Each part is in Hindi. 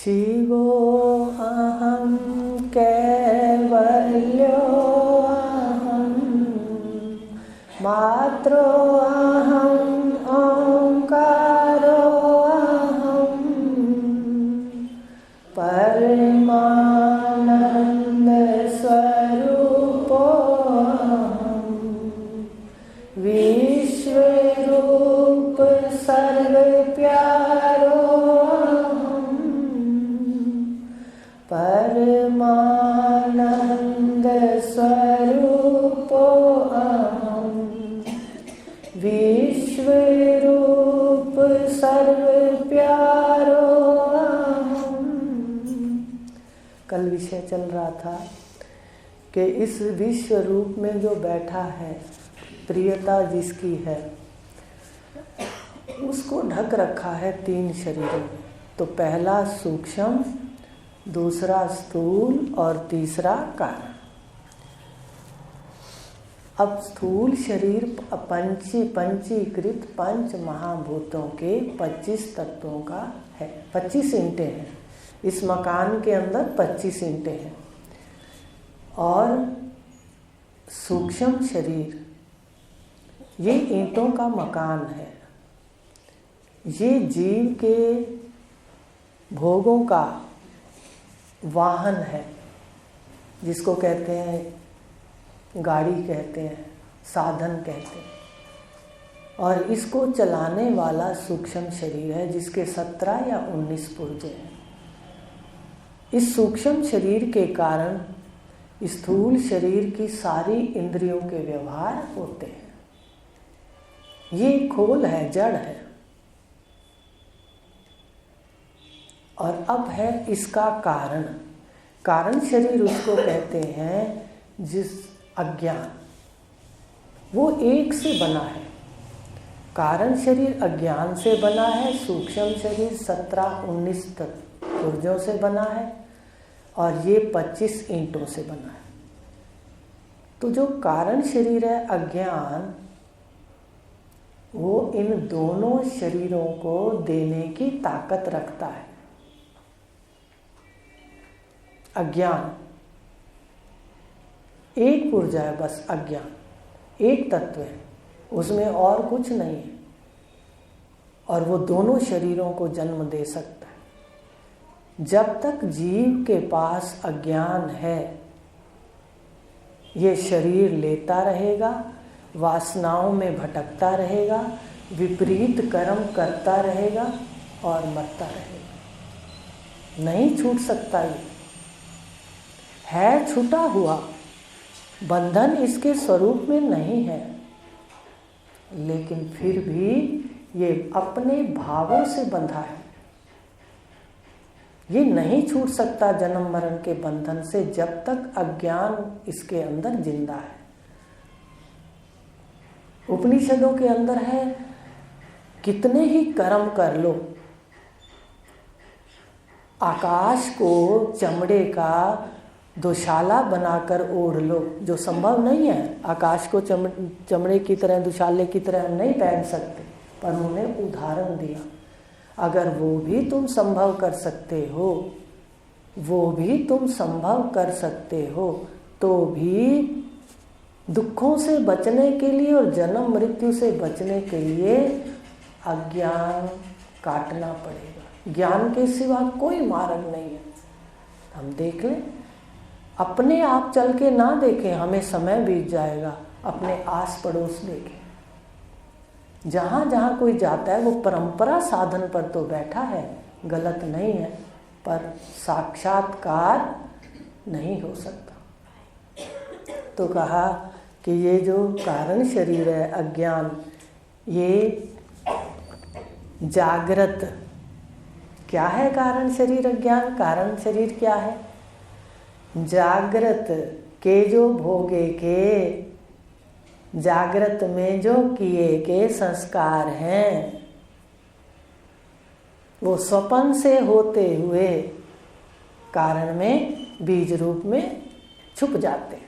शिवोऽहं कैवल्योऽहं मात्रोऽहं ओंकारोऽहं परमानन्दस्वरूपोऽहं विश्वरूप सर्वप्यारोऽहं परमानन्दस्वरूपोऽहं विश्वरूप सर्वप्यारोऽहं। कल विषय चल रहा था कि इस विश्व रूप में जो बैठा है, प्रियता जिसकी है, उसको ढक रखा है 3 शरीरों में। तो पहला सूक्ष्म, दूसरा स्थूल और तीसरा कारण। अब स्थूल शरीर पंचीकृत 5 महाभूतों के 25 तत्वों का है। 25 ईंटें हैं इस मकान के अंदर, 25 ईंटें हैं। और सूक्ष्म शरीर ये ईंटों का मकान है। ये जीव के भोगों का वाहन है, जिसको कहते हैं गाड़ी, कहते हैं साधन, कहते हैं। और इसको चलाने वाला सूक्ष्म शरीर है, जिसके 17 या 19 पुर्जे हैं। इस सूक्ष्म शरीर के कारण स्थूल शरीर की सारी इंद्रियों के व्यवहार होते हैं। ये खोल है, जड़ है। और अब है इसका कारण। कारण शरीर उसको कहते हैं जिस अज्ञान, वो एक से बना है। कारण शरीर अज्ञान से बना है, सूक्ष्म शरीर 17-19 पुर्जों से बना है, और ये 25 ईंटों से बना है। तो जो कारण शरीर है अज्ञान, वो इन दोनों शरीरों को देने की ताकत रखता है। अज्ञान एक पुर्जा है, बस अज्ञान एक तत्व है, उसमें और कुछ नहीं है। और वो दोनों शरीरों को जन्म दे सकता है। जब तक जीव के पास अज्ञान है, ये शरीर लेता रहेगा, वासनाओं में भटकता रहेगा, विपरीत कर्म करता रहेगा और मरता रहेगा। नहीं छूट सकता। ये है छूटा हुआ, बंधन इसके स्वरूप में नहीं है, लेकिन फिर भी ये अपने भावों से बंधा है। ये नहीं छूट सकता जन्म मरण के बंधन से, जब तक अज्ञान इसके अंदर जिंदा है। उपनिषदों के अंदर है, कितने ही कर्म कर लो, आकाश को चमड़े का दुशाला बनाकर ओढ़ लो, जो संभव नहीं है। आकाश को चमड़े की तरह, दुशाले की तरह हम नहीं पहन सकते, पर उन्होंने उदाहरण दिया। अगर वो भी तुम संभव कर सकते हो, वो भी तुम संभव कर सकते हो, तो भी दुखों से बचने के लिए और जन्म मृत्यु से बचने के लिए अज्ञान काटना पड़ेगा। ज्ञान के सिवा कोई मार्ग नहीं है। हम देख लें, अपने आप चल के ना देखें, हमें समय बीत जाएगा। अपने आस पड़ोस देखें, जहाँ जहाँ कोई जाता है वो परंपरा साधन पर तो बैठा है, गलत नहीं है, पर साक्षात्कार नहीं हो सकता। तो कहा कि ये जो कारण शरीर है अज्ञान, ये जागृत क्या है? कारण शरीर अज्ञान। कारण शरीर क्या है? जागृत के जो भोगे के, जागृत में जो किए के संस्कार हैं, वो स्वप्न से होते हुए कारण में बीज रूप में छुप जाते हैं।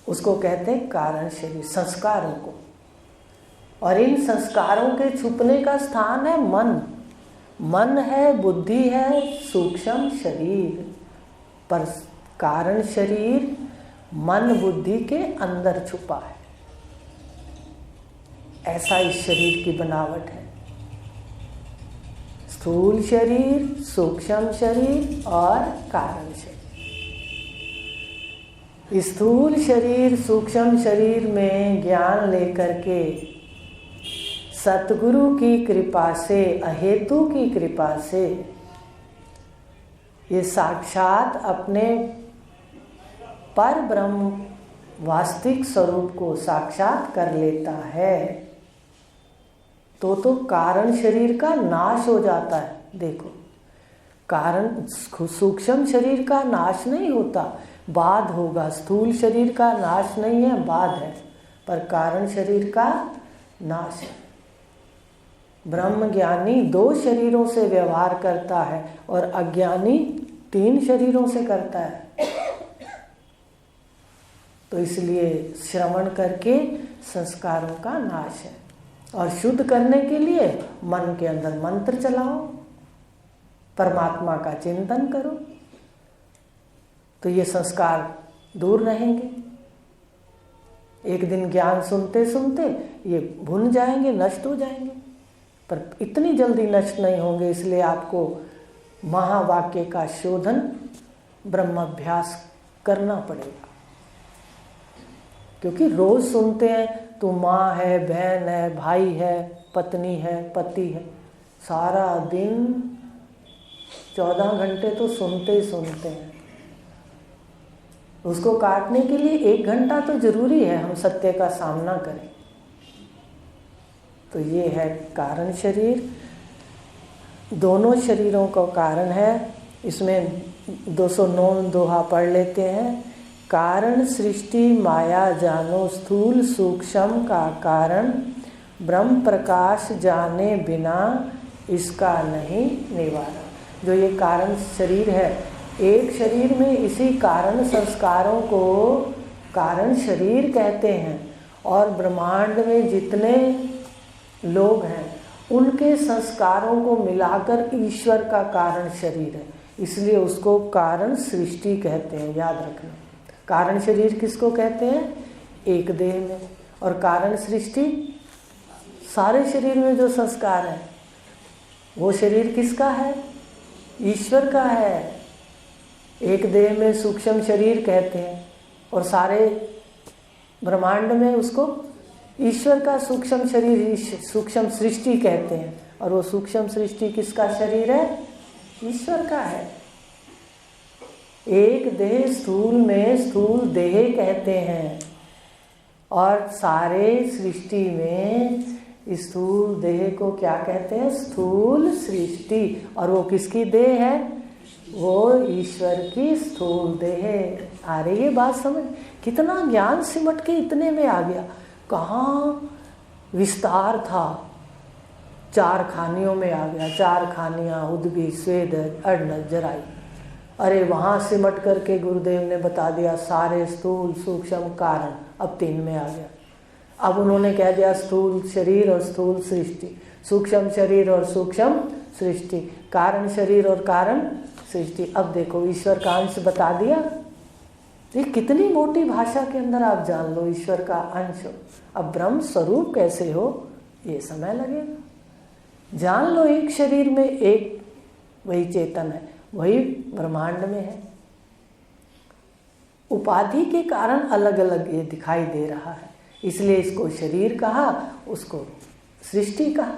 उसको कहते हैं कारण शरीर, संस्कारों को। और इन संस्कारों के छुपने का स्थान है मन। मन है, बुद्धि है, सूक्ष्म शरीर, पर कारण शरीर मन बुद्धि के अंदर छुपा है। ऐसा इस शरीर की बनावट है। स्थूल शरीर, सूक्ष्म शरीर और कारण शरीर। स्थूल शरीर, सूक्ष्म शरीर में ज्ञान लेकर के सतगुरु की कृपा से, अहेतु की कृपा से ये साक्षात अपने पर ब्रह्म वास्तविक स्वरूप को साक्षात कर लेता है। तो कारण शरीर का नाश हो जाता है। देखो, कारण सूक्ष्म शरीर का नाश नहीं होता, बाद होगा। स्थूल शरीर का नाश नहीं है, बाद है, पर कारण शरीर का नाश है। ब्रह्म ज्ञानी 2 शरीरों से व्यवहार करता है और अज्ञानी 3 शरीरों से करता है। तो इसलिए श्रवण करके संस्कारों का नाश है। और शुद्ध करने के लिए मन के अंदर मंत्र चलाओ, परमात्मा का चिंतन करो, तो ये संस्कार दूर रहेंगे। एक दिन ज्ञान सुनते सुनते ये भूल जाएंगे, नष्ट हो जाएंगे, पर इतनी जल्दी नष्ट नहीं होंगे। इसलिए आपको महावाक्य का शोधन, ब्रह्माभ्यास करना पड़ेगा। क्योंकि रोज सुनते हैं तो माँ है, बहन है, भाई है, पत्नी है, पति है, सारा दिन 14 घंटे तो सुनते ही सुनते हैं। उसको काटने के लिए 1 घंटा तो जरूरी है, हम सत्य का सामना करें। तो ये है कारण शरीर। दोनों शरीरों का कारण है। इसमें 209 दोहा पढ़ लेते हैं। कारण सृष्टि माया जानो, स्थूल सूक्ष्म का कारण, ब्रह्म प्रकाश जाने बिना इसका नहीं निवारण। जो ये कारण शरीर है, एक शरीर में इसी कारण संस्कारों को कारण शरीर कहते हैं। और ब्रह्मांड में जितने लोग हैं उनके संस्कारों को मिलाकर ईश्वर का कारण शरीर है। इसलिए उसको कारण सृष्टि कहते हैं, याद रखना। कारण शरीर किसको कहते हैं? एक देह में। और कारण सृष्टि सारे शरीर में जो संस्कार है, वो शरीर किसका है? ईश्वर का है। एक देह में सूक्ष्म शरीर कहते हैं और सारे ब्रह्मांड में उसको ईश्वर का सूक्ष्म शरीर, सूक्ष्म सृष्टि कहते हैं। और वो सूक्ष्म सृष्टि किसका शरीर है? ईश्वर का है। एक देह स्थूल में स्थूल देह कहते हैं और सारे सृष्टि में स्थूल देह को क्या कहते हैं? स्थूल सृष्टि। और वो किसकी देह है? वो ईश्वर की स्थूल देह। आ रही है बात समझ? कितना ज्ञान सिमट के इतने में आ गया। कहाँ विस्तार था, 4 खानियों में आ गया। 4 खानियाँ, उद्गी, स्वेद, अर्णव, जराई। अरे वहाँ सिमट करके गुरुदेव ने बता दिया सारे स्थूल सूक्ष्म कारण। अब 3 में आ गया। अब उन्होंने कह दिया स्थूल शरीर और स्थूल सृष्टि, सूक्ष्म शरीर और सूक्ष्म सृष्टि, कारण शरीर और कारण सृष्टि। अब देखो ईश्वर का अंश बता दिया। ये कितनी मोटी भाषा के अंदर आप जान लो ईश्वर का अंश हो। अब ब्रह्म स्वरूप कैसे हो ये समय लगेगा। जान लो एक शरीर में एक वही चेतन है, वही ब्रह्मांड में है। उपाधि के कारण अलग अलग ये दिखाई दे रहा है, इसलिए इसको शरीर कहा, उसको सृष्टि कहा।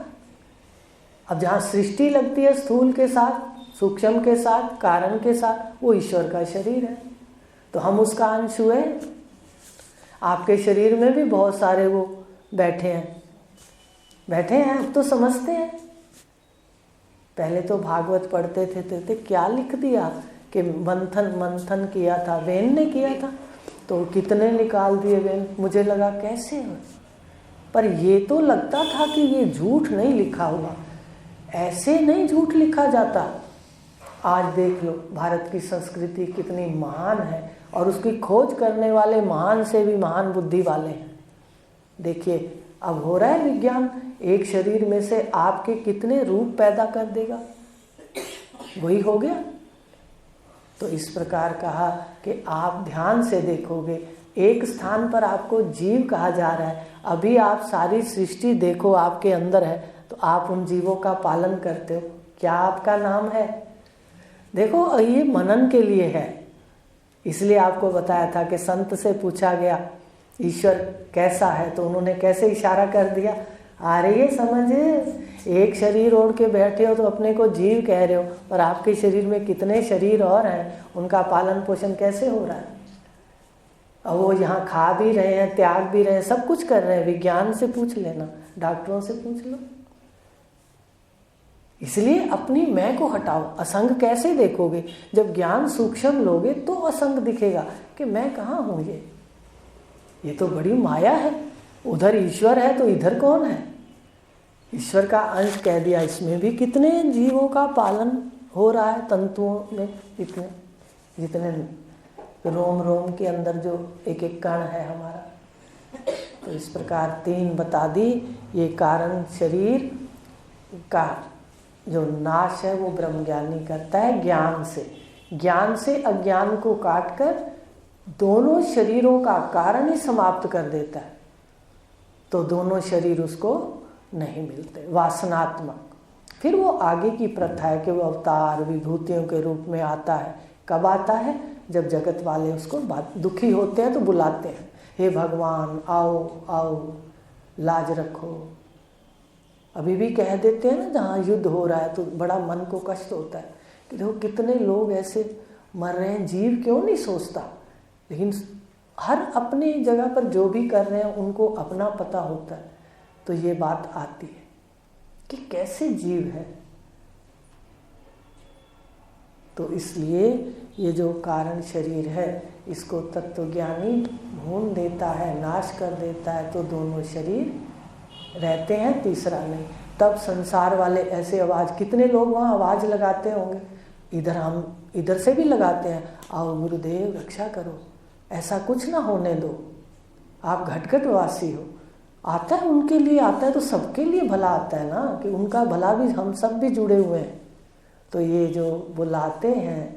अब जहाँ सृष्टि लगती है स्थूल के साथ, सूक्ष्म के साथ, कारण के साथ, वो ईश्वर का शरीर है। तो हम उसका अंश हुए। आपके शरीर में भी बहुत सारे वो बैठे हैं। अब तो समझते हैं। पहले तो भागवत पढ़ते थे क्या लिख दिया कि मंथन किया था, वेन ने किया था, तो कितने निकाल दिए वेन। मुझे लगा कैसे हो, पर ये तो लगता था कि ये झूठ नहीं लिखा हुआ। ऐसे नहीं झूठ लिखा जाता। आज देख लो भारत की संस्कृति कितनी महान है और उसकी खोज करने वाले महान से भी महान बुद्धि वाले हैं। देखिए अब हो रहा है विज्ञान, एक शरीर में से आपके कितने रूप पैदा कर देगा, वही हो गया। तो इस प्रकार कहा कि आप ध्यान से देखोगे, एक स्थान पर आपको जीव कहा जा रहा है। अभी आप सारी सृष्टि देखो आपके अंदर है, तो आप उन जीवों का पालन करते हो, क्या आपका नाम है? देखो ये मनन के लिए है, इसलिए आपको बताया था कि संत से पूछा गया ईश्वर कैसा है, तो उन्होंने कैसे इशारा कर दिया, आ रही है समझ, एक शरीर ओढ़ के बैठे हो तो अपने को जीव कह रहे हो, और आपके शरीर में कितने शरीर और हैं, उनका पालन पोषण कैसे हो रहा है। और वो यहाँ खा भी रहे हैं, त्याग भी रहे हैं, सब कुछ कर रहे हैं। विज्ञान से पूछ लेना, डॉक्टरों से पूछ लो। इसलिए अपनी मैं को हटाओ। असंग कैसे देखोगे? जब ज्ञान सूक्ष्म लोगे तो असंग दिखेगा कि मैं कहाँ हूँ, ये तो बड़ी माया है। उधर ईश्वर है तो इधर कौन है? ईश्वर का अंश कह दिया, इसमें भी कितने जीवों का पालन हो रहा है, तंतुओं में इतने, जितने रोम रोम के अंदर जो एक एक कण है हमारा। तो इस प्रकार 3 बता दी। ये कारण शरीर का जो नाश है वो ब्रह्मज्ञानी करता है ज्ञान से। ज्ञान से अज्ञान को काटकर दोनों शरीरों का कारण ही समाप्त कर देता है, तो दोनों शरीर उसको नहीं मिलते, वासनात्मक। फिर वो आगे की प्रथा है कि वो अवतार विभूतियों के रूप में आता है। कब आता है? जब जगत वाले उसको दुखी होते हैं तो बुलाते हैं, हे भगवान आओ आओ, लाज रखो। अभी भी कह देते हैं ना, जहाँ युद्ध हो रहा है तो बड़ा मन को कष्ट होता है कि देखो कितने लोग ऐसे मर रहे हैं, जीव क्यों नहीं सोचता। लेकिन हर अपनी जगह पर जो भी कर रहे हैं उनको अपना पता होता है, तो ये बात आती है कि कैसे जीव है। तो इसलिए ये जो कारण शरीर है इसको तत्वज्ञानी भून देता है, नाश कर देता है, तो दोनों शरीर रहते हैं, तीसरा नहीं। तब संसार वाले ऐसे आवाज़, कितने लोग वहाँ आवाज़ लगाते होंगे, इधर हम इधर से भी लगाते हैं, आओ गुरुदेव रक्षा करो, ऐसा कुछ ना होने दो, आप घटघटवासी हो। आता है उनके लिए, आता है तो सबके लिए भला आता है ना, कि उनका भला भी, हम सब भी जुड़े हुए हैं। तो ये जो बुलाते हैं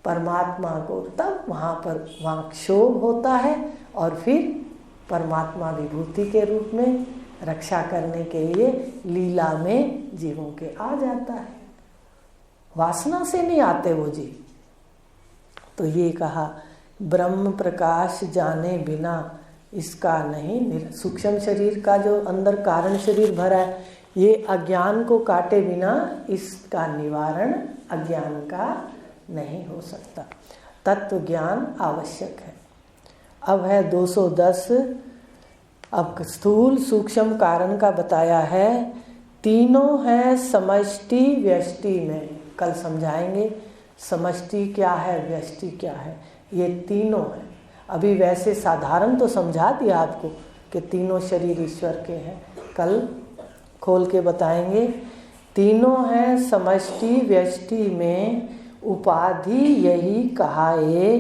परमात्मा को, तब वहाँ क्षोभ होता है, और फिर परमात्मा विभूति के रूप में रक्षा करने के लिए लीला में जीवों के आ जाता है। वासना से नहीं आते वो जीव। तो ये कहा ब्रह्म प्रकाश जाने बिना इसका नहीं, सूक्ष्म शरीर का जो अंदर कारण शरीर भरा है, ये अज्ञान को काटे बिना इसका निवारण अज्ञान का नहीं हो सकता। तत्व ज्ञान आवश्यक है। अब है 210। अब स्थूल सूक्ष्म कारण का बताया है। तीनों है समष्टि व्यष्टि में, कल समझाएंगे समष्टि क्या है व्यष्टि क्या है। ये तीनों है। अभी वैसे साधारण तो समझा दिया आपको कि तीनों शरीर ईश्वर के हैं, कल खोल के बताएंगे। तीनों है समष्टि व्यष्टि में, उपाधि यही कहाए,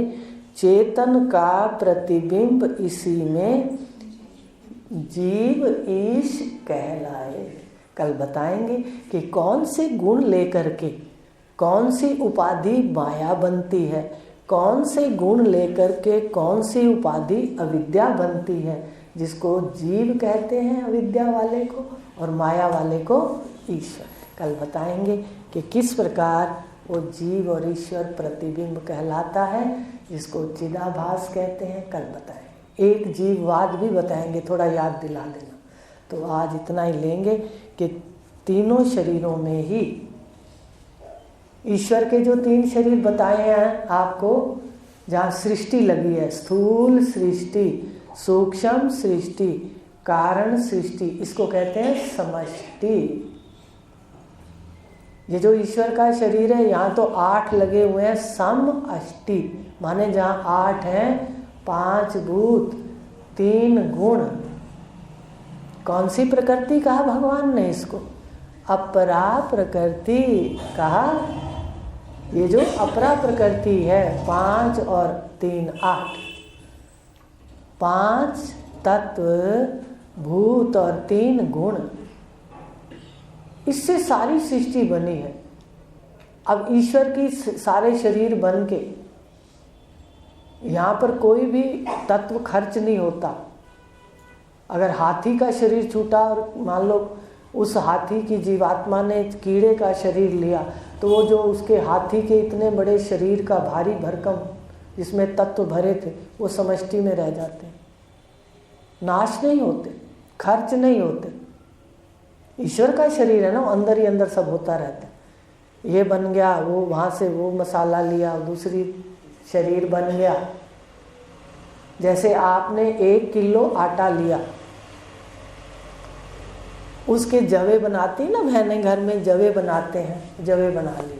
चेतन का प्रतिबिंब इसी में, जीव ईश कहलाए। कल बताएंगे कि कौन से गुण लेकर के कौन सी उपाधि माया बनती है, कौन से गुण लेकर के कौन सी उपाधि अविद्या बनती है, जिसको जीव कहते हैं अविद्या वाले को, और माया वाले को ईश्वर। कल बताएंगे कि किस प्रकार वो जीव और ईश्वर प्रतिबिंब कहलाता है, जिसको चिदाभास कहते हैं। कल बताएंगे। एक जीववाद भी बताएंगे, थोड़ा याद दिला देना। तो आज इतना ही लेंगे कि तीनों शरीरों में ही ईश्वर के जो 3 शरीर बताए हैं आपको, जहाँ सृष्टि लगी है, स्थूल सृष्टि, सूक्ष्म सृष्टि, कारण सृष्टि, इसको कहते हैं समष्टि। ये जो ईश्वर का शरीर है, यहाँ तो 8 लगे हुए हैं, सम अष्टि, माने जहाँ 8 हैं, 5 भूत, 3 गुण। कौन सी प्रकृति कहा भगवान ने इसको? अपरा प्रकृति कहा। ये जो अपरा प्रकृति है, 5 और 3 8, 5 तत्व भूत और 3 गुण, इससे सारी सृष्टि बनी है। अब ईश्वर की सारे शरीर बन के यहाँ पर कोई भी तत्व खर्च नहीं होता। अगर हाथी का शरीर छूटा और मान लो उस हाथी की जीवात्मा ने कीड़े का शरीर लिया, तो वो जो उसके हाथी के इतने बड़े शरीर का भारी भरकम जिसमें तत्व भरे थे, वो समष्टि में रह जाते, नाश नहीं होते, खर्च नहीं होते। ईश्वर का शरीर है ना, अंदर ही अंदर सब होता रहता है। ये बन गया, वो वहाँ से वो मसाला लिया, दूसरी शरीर बन गया। जैसे आपने 1 किलो आटा लिया, उसके जवे बनाती ना बहनें, घर में जवे बनाते हैं, जवे बना लिए।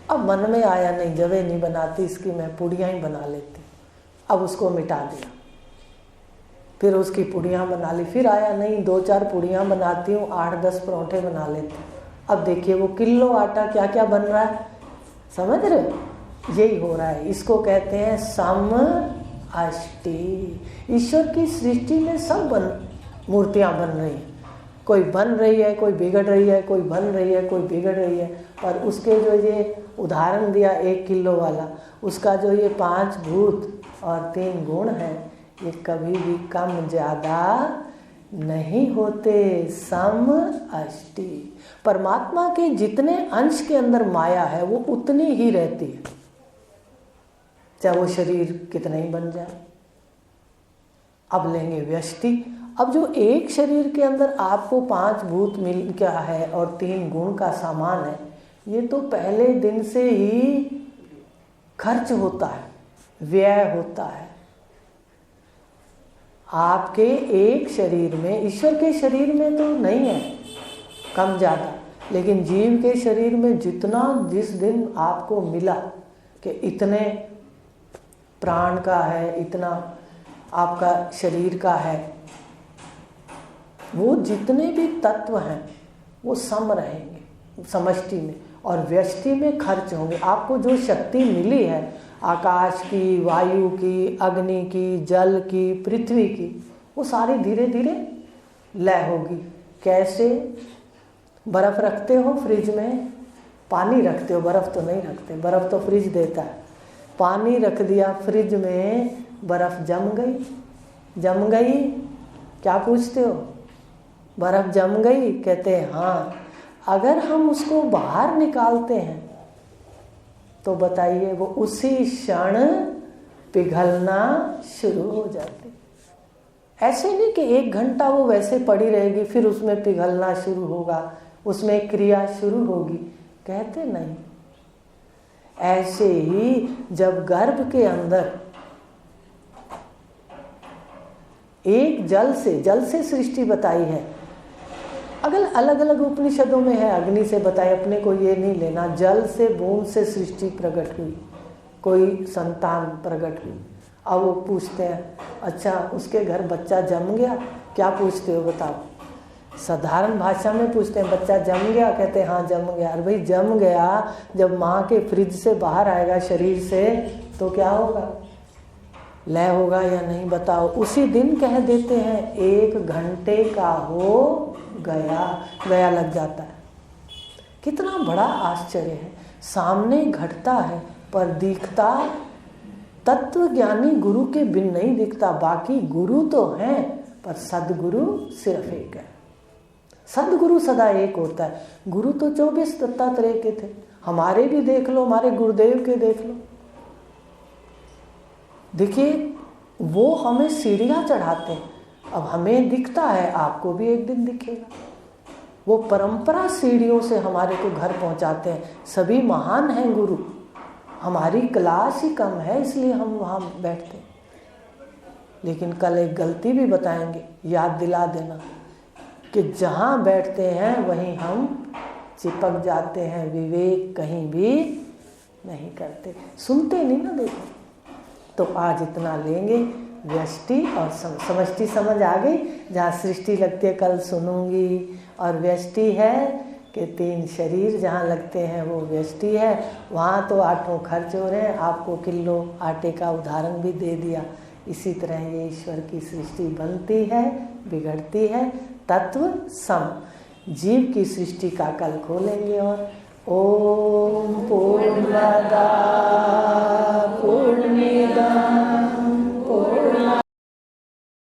अब मन में आया नहीं जवे नहीं बनाती, इसकी मैं पुड़ियाँ ही बना लेती। अब उसको मिटा दिया, फिर उसकी पुड़ियाँ बना ली। फिर आया नहीं 2-4 पुड़ियाँ बनाती हूँ, 8-10 परोठे बना लेती हूँ। अब देखिए वो किलो आटा क्या क्या बन रहा है, समझ रहे हो? यही हो रहा है। इसको कहते हैं समअष्टि। ईश्वर की सृष्टि में सब मूर्तियाँ बन रही हैं। कोई बन रही है, कोई बिगड़ रही है, कोई बन रही है, कोई बिगड़ रही है। पर उसके जो ये उदाहरण दिया 1 किलो वाला, उसका जो ये 5 भूत और 3 गुण हैं, ये कभी भी कम ज़्यादा नहीं होते। समअष्टि। परमात्मा के जितने अंश के अंदर माया है वो उतनी ही रहती है, चाहे वो शरीर कितना ही बन जाए। अब लेंगे व्यष्टि। अब जो एक शरीर के अंदर आपको 5 भूत मिल गया है और 3 गुण का सामान है, ये तो पहले दिन से ही खर्च होता है, व्यय होता है। आपके एक शरीर में, ईश्वर के शरीर में तो नहीं है कम ज़्यादा, लेकिन जीव के शरीर में जितना जिस दिन आपको मिला कि इतने प्राण का है, इतना आपका शरीर का है, वो जितने भी तत्व हैं वो सम रहेंगे समष्टि में, और व्यष्टि में खर्च होंगे। आपको जो शक्ति मिली है आकाश की, वायु की, अग्नि की, जल की, पृथ्वी की, वो सारी धीरे धीरे लय होगी। कैसे? बर्फ़ रखते हो फ्रिज में, पानी रखते हो, बर्फ़ तो नहीं रखते, बर्फ़ तो फ्रिज देता है। पानी रख दिया फ्रिज में, बर्फ़ जम गई, क्या पूछते हो? बर्फ़ जम गई? कहते हैं हाँ। अगर हम उसको बाहर निकालते हैं तो बताइए वो उसी क्षण पिघलना शुरू हो जाती। ऐसे नहीं कि 1 घंटा वो वैसे पड़ी रहेगी फिर उसमें पिघलना शुरू होगा, उसमें क्रिया शुरू होगी, कहते नहीं। ऐसे ही जब गर्भ के अंदर एक जल से सृष्टि बताई है, अलग अलग उपनिषदों में है, अग्नि से बताए, अपने को ये नहीं लेना। जल से, बूंद से सृष्टि प्रकट हुई, कोई संतान प्रकट हुई। अब वो पूछते हैं अच्छा उसके घर बच्चा जम गया? क्या पूछते हो बताओ? साधारण भाषा में पूछते हैं बच्चा जम गया? कहते हैं हाँ जम गया। अरे भाई जम गया, जब माँ के फ्रिज से बाहर आएगा शरीर से तो क्या होगा? लय होगा या नहीं बताओ? उसी दिन कह देते हैं 1 घंटे का हो गया लग जाता है। कितना बड़ा आश्चर्य है, सामने घटता है पर दिखता तत्व ज्ञानी गुरु के बिन नहीं दिखता। बाकी गुरु तो हैं पर सदगुरु सिर्फ एक है। सदगुरु सदा एक होता है। गुरु तो 24 दत्तात्रेय के थे, हमारे भी देख लो, हमारे गुरुदेव के देख लो। देखिए वो हमें सीढ़ियाँ चढ़ाते हैं, अब हमें दिखता है, आपको भी एक दिन दिखेगा। वो परंपरा सीढ़ियों से हमारे को घर पहुंचाते हैं। सभी महान हैं गुरु, हमारी क्लास ही कम है इसलिए हम वहाँ बैठते हैं। लेकिन कल एक गलती भी बताएंगे, याद दिला देना कि जहाँ बैठते हैं वहीं हम चिपक जाते हैं, विवेक कहीं भी नहीं करते, सुनते नहीं ना। देखो तो आज इतना लेंगे, व्यष्टि और समष्टि समझ आ गई। जहाँ सृष्टि लगती है कल सुनूंगी, और व्यष्टि है कि 3 शरीर जहाँ लगते हैं वो व्यष्टि है। वहाँ तो 8 खर्च हो रहे हैं। आपको किलो आटे का उदाहरण भी दे दिया, इसी तरह ये ईश्वर की सृष्टि बनती है, बिगड़ती है, तत्व सम। जीव की सृष्टि का कल खोलेंगे। और ओम पूर्णमदः